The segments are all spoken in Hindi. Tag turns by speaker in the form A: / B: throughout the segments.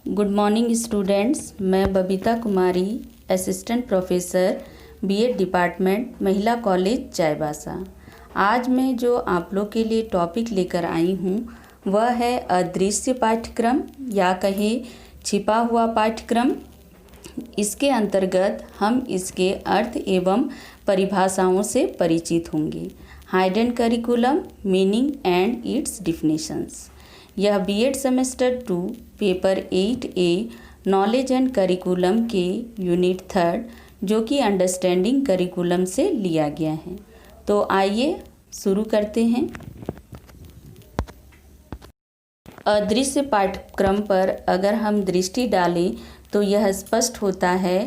A: Good morning students. मैं बबीता कुमारी, असिस्टेंट प्रोफेसर बीएड डिपार्टमेंट, महिला कॉलेज चाईबासा। आज मैं जो आप लोग के लिए टॉपिक लेकर आई हूँ वह है अदृश्य पाठ्यक्रम या कहें छिपा हुआ पाठ्यक्रम। इसके अंतर्गत हम इसके अर्थ एवं परिभाषाओं से परिचित होंगे। Hidden curriculum, meaning and its definitions. यह BEd semester 2 paper 8A knowledge and curriculum के यूनिट 3 जो कि अंडरस्टैंडिंग करिकुलम से लिया गया है। तो आइए शुरू करते हैं। अदृश्य पाठ्यक्रम पर अगर हम दृष्टि डालें तो यह स्पष्ट होता है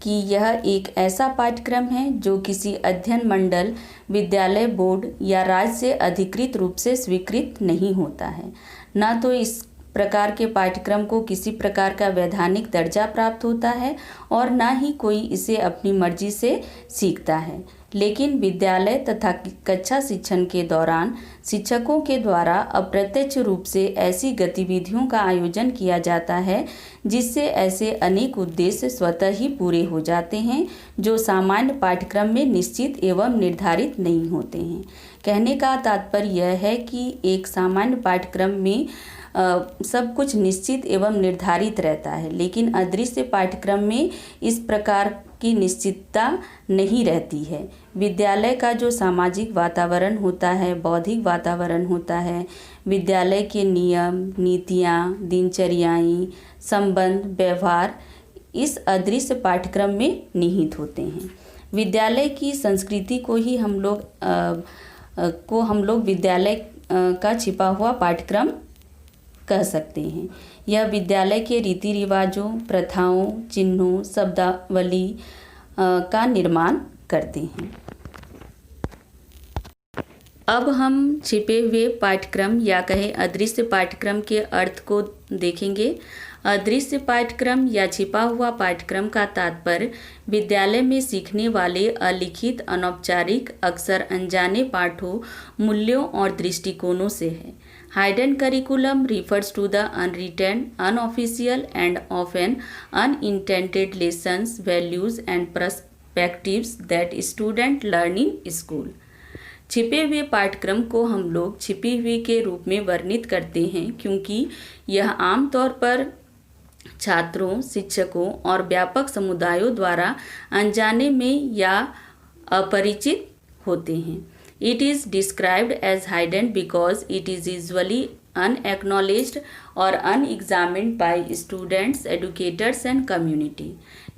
A: कि यह एक ऐसा पाठ्यक्रम है जो किसी अध्ययन मंडल, विद्यालय बोर्ड या राज्य से अधिकृत रूप से स्वीकृत नहीं होता है। न तो इस प्रकार के पाठ्यक्रम को किसी प्रकार का वैधानिक दर्जा प्राप्त होता है और न ही कोई इसे अपनी मर्जी से सीखता है, लेकिन विद्यालय तथा कक्षा शिक्षण के दौरान शिक्षकों के द्वारा अप्रत्यक्ष रूप से ऐसी गतिविधियों का आयोजन किया जाता है जिससे ऐसे अनेक उद्देश्य स्वतः ही पूरे हो जाते हैं जो सामान्य पाठ्यक्रम में निश्चित एवं निर्धारित नहीं होते हैं। कहने का तात्पर्य यह है कि एक सामान्य पाठ्यक्रम में सब कुछ निश्चित एवं निर्धारित रहता है, लेकिन अदृश्य पाठ्यक्रम में इस प्रकार की निश्चितता नहीं रहती है। विद्यालय का जो सामाजिक वातावरण होता है, बौद्धिक वातावरण होता है, विद्यालय के नियम, नीतियाँ, दिनचर्याएं, संबंध, व्यवहार इस अदृश्य पाठ्यक्रम में निहित होते हैं। विद्यालय की संस्कृति को ही हम लोग विद्यालय का छिपा हुआ पाठ्यक्रम कह सकते हैं। यह विद्यालय के रीति रिवाजों, प्रथाओं, चिन्हों, शब्दावली का निर्माण करते हैं। अब हम छिपे हुए पाठ्यक्रम या कहें अदृश्य पाठ्यक्रम के अर्थ को देखेंगे। अदृश्य पाठ्यक्रम या छिपा हुआ पाठ्यक्रम का तात्पर्य विद्यालय में सीखने वाले अलिखित, अनौपचारिक, अक्सर अनजाने पाठों, मूल्यों और दृष्टिकोणों से है। Hidden curriculum refers to the unwritten, unofficial and often unintended lessons, values and perspectives that students learn in school. छिपे हुए पाठ्यक्रम को हम लोग छिपी हुई के रूप में वर्णित करते हैं क्योंकि यह आमतौर पर छात्रों, शिक्षकों और व्यापक समुदायों द्वारा अनजाने में या अपरिचित होते हैं। It is described as hidden because it is usually unacknowledged or unexamined by students, educators and community.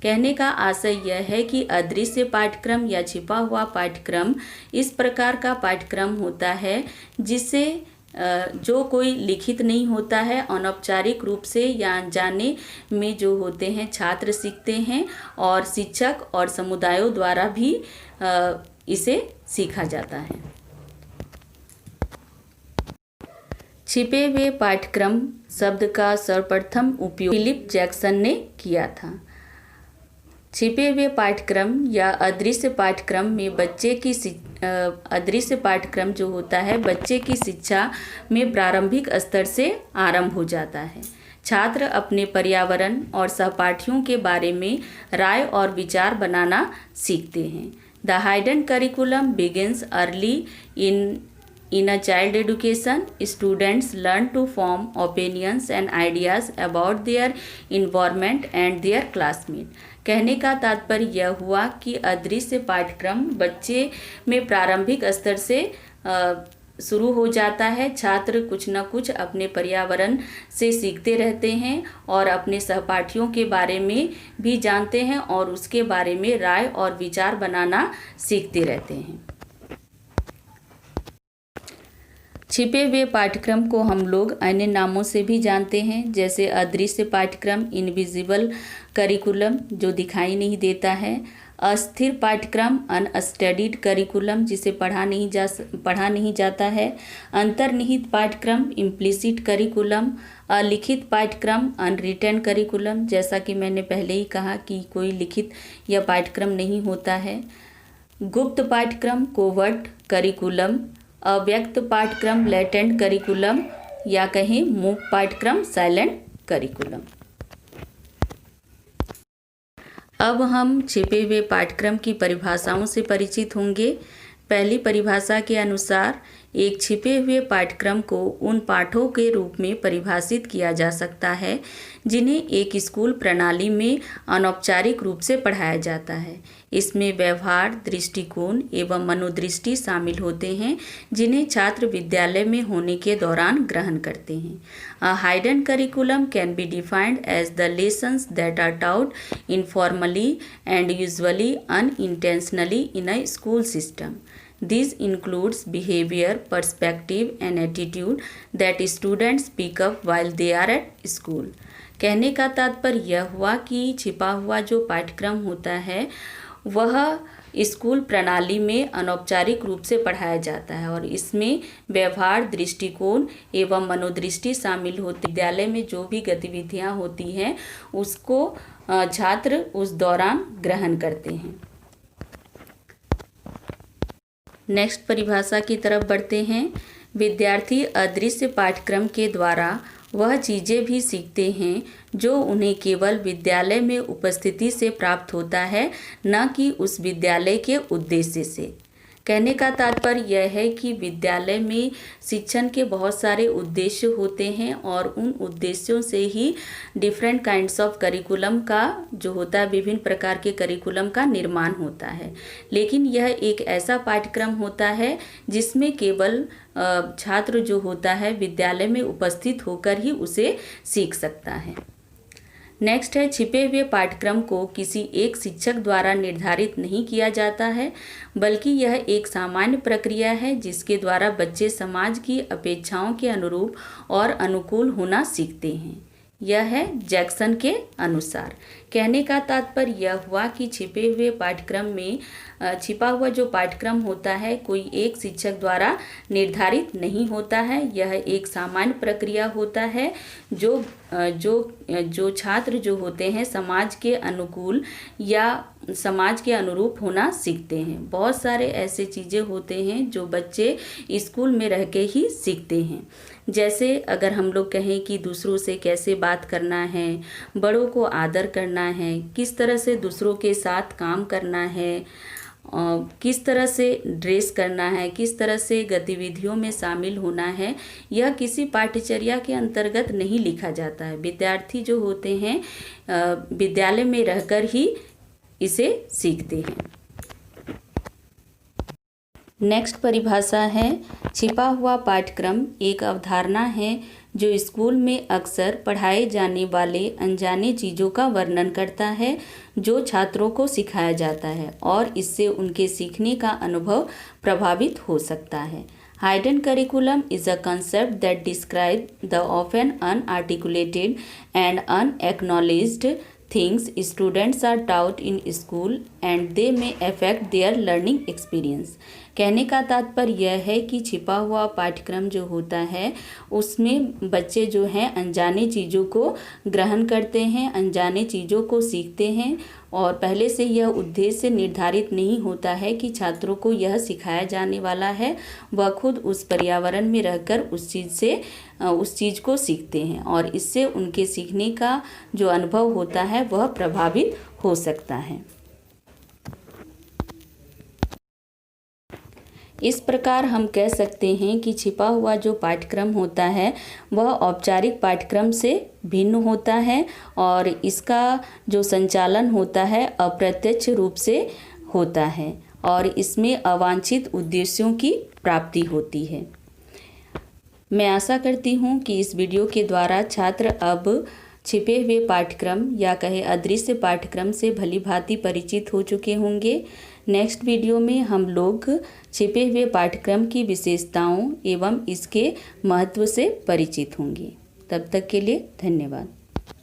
A: कहने का आशय यह है कि अदृश्य पाठ्यक्रम या छिपा हुआ पाठ्यक्रम इस प्रकार का पाठ्यक्रम होता है जिससे जो कोई लिखित नहीं होता है, अनौपचारिक रूप से या अनजाने में जो होते हैं छात्र सीखते हैं और शिक्षक और समुदायों द्वारा भी इसे सीखा जाता है। छिपे हुए पाठ्यक्रम शब्द का सर्वप्रथम उपयोग फिलिप जैक्सन ने किया था। छिपे हुए पाठ्यक्रम या अदृश्य पाठ्यक्रम में अदृश्य पाठ्यक्रम जो होता है बच्चे की शिक्षा में प्रारंभिक स्तर से आरंभ हो जाता है। छात्र अपने पर्यावरण और सहपाठियों के बारे में राय और विचार बनाना सीखते हैं। The hidden curriculum begins early in a child education. Students learn to form opinions and ideas about their environment and their classmates. कहने का तात्पर्य यह हुआ कि अदृश्य पाठ्यक्रम बच्चे में प्रारंभिक स्तर से शुरू हो जाता है। छात्र कुछ न कुछ अपने पर्यावरण से सीखते रहते हैं और अपने सहपाठियों के बारे में भी जानते हैं और उसके बारे में राय और विचार बनाना सीखते रहते हैं। छिपे हुए पाठ्यक्रम को हम लोग अन्य नामों से भी जानते हैं, जैसे अदृश्य पाठ्यक्रम, इनविजिबल करिकुलम जो दिखाई नहीं देता है, अस्थिर पाठ्यक्रम, अनस्टडीड करिकुलम जिसे पढ़ा नहीं जाता है, अंतर्निहित पाठ्यक्रम, इम्प्लिसिट करिकुलम, अलिखित पाठ्यक्रम, अनरिटन करिकुलम जैसा कि मैंने पहले ही कहा कि कोई लिखित या पाठ्यक्रम नहीं होता है, गुप्त पाठ्यक्रम, कोवर्ट करिकुलम, अव्यक्त पाठ्यक्रम, लेटेंट करिकुलम या कहें मूक पाठ्यक्रम, साइलेंट करिकुलम। अब हम छिपे हुए पाठ्यक्रम की परिभाषाओं से परिचित होंगे। पहली परिभाषा के अनुसार एक छिपे हुए पाठ्यक्रम को उन पाठों के रूप में परिभाषित किया जा सकता है जिन्हें एक स्कूल प्रणाली में अनौपचारिक रूप से पढ़ाया जाता है। इसमें व्यवहार, दृष्टिकोण एवं मनोदृष्टि शामिल होते हैं जिन्हें छात्र विद्यालय में होने के दौरान ग्रहण करते हैं। A hidden curriculum can be defined as the lessons that are taught informally and usually unintentionally in a school system. This includes behavior, perspective and attitude that students pick up while they are at school. कहने का तात्पर्य यह हुआ कि छिपा हुआ जो पाठ्यक्रम होता है वह स्कूल प्रणाली में अनौपचारिक रूप से पढ़ाया जाता है और इसमें व्यवहार, दृष्टिकोण एवं मनोदृष्टि शामिल होती। विद्यालय में जो भी गतिविधियां होती हैं उसको छात्र उस दौरान ग्रहण करते हैं। नेक्स्ट परिभाषा की तरफ बढ़ते हैं। विद्यार्थी अदृश्य पाठ्यक्रम के द्वारा वह चीज़ें भी सीखते हैं जो उन्हें केवल विद्यालय में उपस्थिति से प्राप्त होता है, न कि उस विद्यालय के उद्देश्य से। कहने का तात्पर्य यह है कि विद्यालय में शिक्षण के बहुत सारे उद्देश्य होते हैं और उन उद्देश्यों से ही डिफरेंट काइंड्स ऑफ करिकुलम का जो होता है, विभिन्न प्रकार के करिकुलम का निर्माण होता है। लेकिन यह एक ऐसा पाठ्यक्रम होता है जिसमें केवल छात्र जो होता है विद्यालय में उपस्थित होकर ही उसे सीख सकता है। नेक्स्ट है, छिपे हुए पाठ्यक्रम को किसी एक शिक्षक द्वारा निर्धारित नहीं किया जाता है, बल्कि यह एक सामान्य प्रक्रिया है जिसके द्वारा बच्चे समाज की अपेक्षाओं के अनुरूप और अनुकूल होना सीखते हैं। यह है जैक्सन के अनुसार। कहने का तात्पर्य यह हुआ कि छिपे हुए पाठ्यक्रम में छिपा हुआ जो पाठ्यक्रम होता है कोई एक शिक्षक द्वारा निर्धारित नहीं होता है। यह एक सामान्य प्रक्रिया होता है जो छात्र जो होते हैं समाज के अनुकूल या समाज के अनुरूप होना सीखते हैं। बहुत सारे ऐसे चीज़ें होते हैं जो बच्चे स्कूल में रह के ही सीखते हैं। जैसे अगर हम लोग कहें कि दूसरों से कैसे बात करना है, बड़ों को आदर करना है, किस तरह से दूसरों के साथ काम करना है, किस तरह से ड्रेस करना है, किस तरह से गतिविधियों में शामिल होना है, यह किसी पाठ्यचर्या के अंतर्गत नहीं लिखा जाता है। विद्यार्थी जो होते हैं विद्यालय में रहकर ही इसे सीखते हैं। नेक्स्ट परिभाषा है, छिपा हुआ पाठ्यक्रम एक अवधारणा है जो स्कूल में अक्सर पढ़ाए जाने वाले अनजाने चीज़ों का वर्णन करता है जो छात्रों को सिखाया जाता है और इससे उनके सीखने का अनुभव प्रभावित हो सकता है। Hidden curriculum is a concept that describes the often unarticulated and unacknowledged things students are taught in school and they may affect their learning experience. कहने का तात्पर्य यह है कि छिपा हुआ पाठ्यक्रम जो होता है उसमें बच्चे जो हैं अनजाने चीज़ों को ग्रहण करते हैं, अनजाने चीज़ों को सीखते हैं और पहले से यह उद्देश्य निर्धारित नहीं होता है कि छात्रों को यह सिखाया जाने वाला है। वह खुद उस पर्यावरण में रहकर उस चीज़ को सीखते हैं और इससे उनके सीखने का जो अनुभव होता है वह प्रभावित हो सकता है। इस प्रकार हम कह सकते हैं कि छिपा हुआ जो पाठ्यक्रम होता है वह औपचारिक पाठ्यक्रम से भिन्न होता है और इसका जो संचालन होता है अप्रत्यक्ष रूप से होता है और इसमें अवांछित उद्देश्यों की प्राप्ति होती है। मैं आशा करती हूँ कि इस वीडियो के द्वारा छात्र अब छिपे हुए पाठ्यक्रम या कहे अदृश्य पाठ्यक्रम से भली भांति परिचित हो चुके होंगे। नेक्स्ट वीडियो में हम लोग छिपे हुए पाठ्यक्रम की विशेषताओं एवं इसके महत्व से परिचित होंगे। तब तक के लिए धन्यवाद।